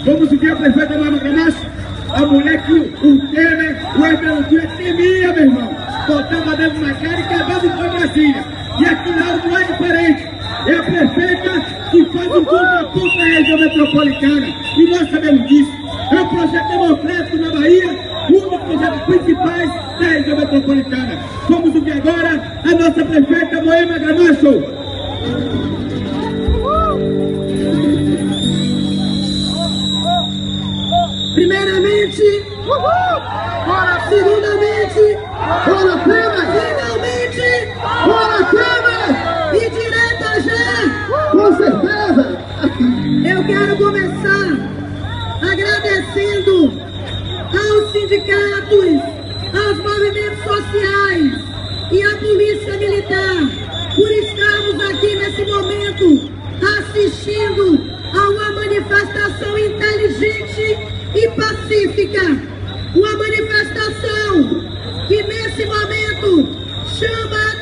Vamos ouvir a prefeita Moema Gramacho, a mulher que o Temer, o Everton temia, meu irmão. Botava dentro na cara e acabava com a Brasília. E aqui não é diferente. É a prefeita que faz um contraponto na região metropolitana. E nós sabemos disso. É um projeto democrático na Bahia, um dos projetos principais da região metropolitana. Vamos ouvir agora a nossa prefeita Moema Gramacho. Primeiramente, segundamente, finalmente, e direta já, com certeza. Eu quero começar agradecendo aos sindicatos, aos movimentos sociais e à Polícia Militar por estarmos aqui nesse momento assistindo a uma manifestação inteligente e pacífica, uma manifestação que nesse momento chama a